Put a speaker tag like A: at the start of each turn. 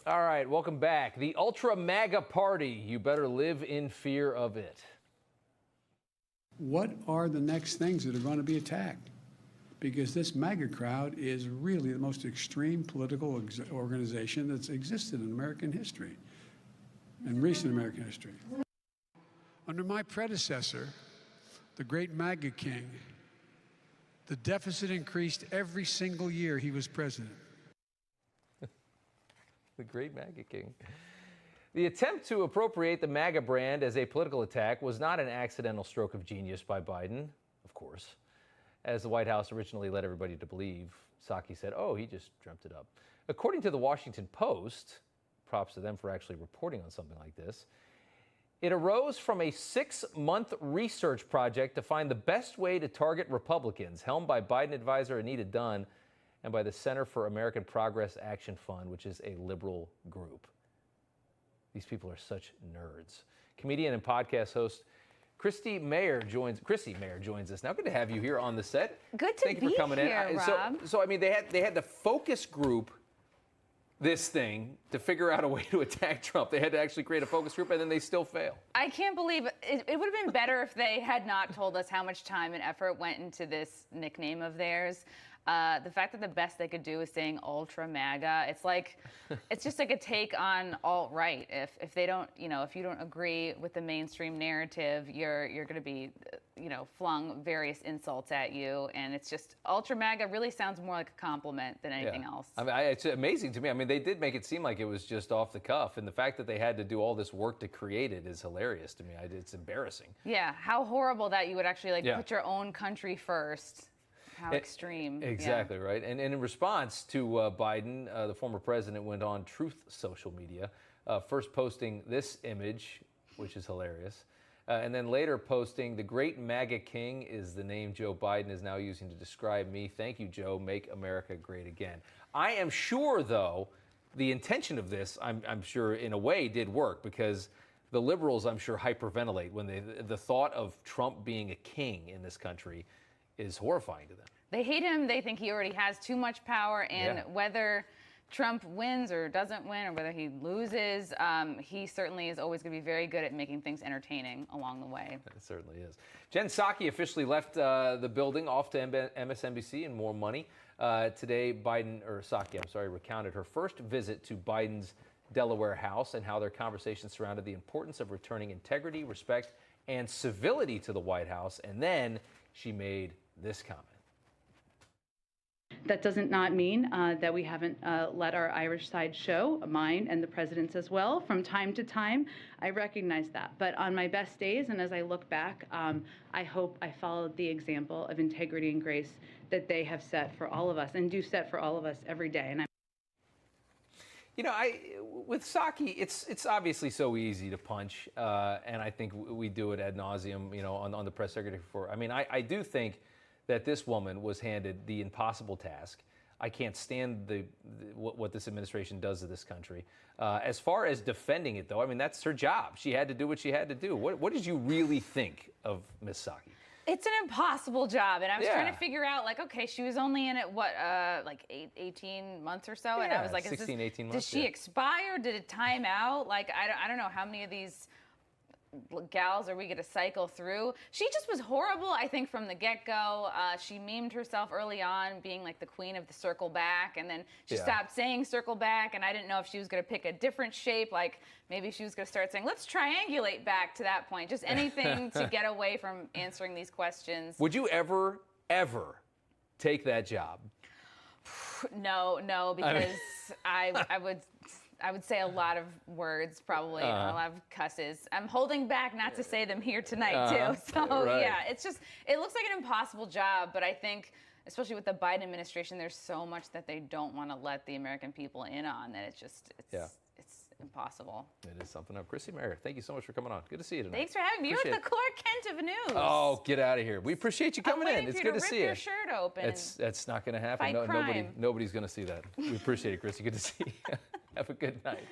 A: All right, welcome back. The Ultra MAGA Party. You better live in fear of it.
B: What are the next things that are going to be attacked? Because this MAGA crowd is really the most extreme political organization that's existed in American history, in recent American history. Under my predecessor, the great MAGA king, the deficit increased every single year he was president.
A: The great MAGA king. The attempt to appropriate the MAGA brand as a political attack was not an accidental stroke of genius by Biden, of course. As the White House originally led everybody to believe, Psaki said, oh, he just dreamt it up. According to the Washington Post, props to them for actually reporting on something like this, it arose from a 6-month research project to find the best way to target Republicans, helmed by Biden advisor Anita Dunn and by the Center for American Progress Action Fund, which is a liberal group. These people are such nerds. Comedian and podcast host Chrissie Mayr joins us now. Good to have you here on the set.
C: Good to
A: Thank you for coming
C: here,
A: in.
C: Rob.
A: So I mean, they had to focus group this thing to figure out a way to attack Trump. They had to actually create a focus group, and then they still fail.
C: I can't believe it. It would have been better if they had not told us how much time and effort went into this nickname of theirs. The fact that the best they could do is saying ultra MAGA, it's just like a take on alt-right. If they don't, if you don't agree with the mainstream narrative, you're going to be, flung various insults at you. And it's just, ultra MAGA really sounds more like a compliment than anything else.
A: I mean, it's amazing to me. I mean, they did make it seem like it was just off the cuff. And the fact that they had to do all this work to create it is hilarious to me. It's embarrassing.
C: Yeah, how horrible that you would actually put your own country first. How extreme.
A: Exactly, right. And in response to Biden, the former president went on Truth social media, first posting this image, which is hilarious, and then later posting, "The great MAGA king is the name Joe Biden is now using to describe me. Thank you, Joe. Make America great again." I am sure, though, the intention of this, I'm sure, in a way, did work, because the liberals, I'm sure, hyperventilate when the thought of Trump being a king in this country is horrifying to them.
C: They hate him. They think he already has too much power, and whether Trump wins or doesn't win, or whether he loses, he certainly is always going to be very good at making things entertaining along the way.
A: It certainly is. Jen Psaki officially left the building, off to MSNBC and more money. Today, Psaki recounted her first visit to Biden's Delaware house and how their conversation surrounded the importance of returning integrity, respect, and civility to the White House. And then she made this comment.
D: That doesn't not mean that we haven't let our Irish side show, mine and the president's as well. From time to time, I recognize that. But on my best days, and as I look back, I hope I followed the example of integrity and grace that they have set for all of us, and do set for all of us every day. And
A: with Psaki, it's obviously so easy to punch, and I think we do it ad nauseum, on the press secretary for. I mean, I do think that this woman was handed the impossible task. I can't stand what this administration does to this country. As far as defending it, though, I mean, that's her job. She had to do what she had to do. What did you really think of Miss Psaki?
C: It's an impossible job, and I was trying to figure out, okay, she was only in it, 18 months or so, and I was like,
A: 16, 18 months.
C: Did she expire? Did it time out? I don't know how many of these gals are we going to cycle through. She just was horrible, I think, from the get-go. She memed herself early on, being like the queen of the circle back, and then she stopped saying circle back, and I didn't know if she was going to pick a different shape, like maybe she was going to start saying, let's triangulate back to that point. Just anything to get away from answering these questions.
A: Would you ever take that job?
C: No, because I would say a lot of words, probably, a lot of cusses. I'm holding back not to say them here tonight, too. So, yeah, it looks like an impossible job, but I think, especially with the Biden administration, there's so much that they don't want to let the American people in on that it's impossible.
A: It is something up. Chrissie Mayr, thank you so much for coming on. Good to see you tonight.
C: Thanks for having me. You're the Clark Kent of news.
A: Oh, get out of here. We appreciate you coming in. It's good to see you.
C: Rip your shirt open.
A: That's not going to happen. Nobody's going to see that. We appreciate it, Chrissie. Good to see you. Have a good night.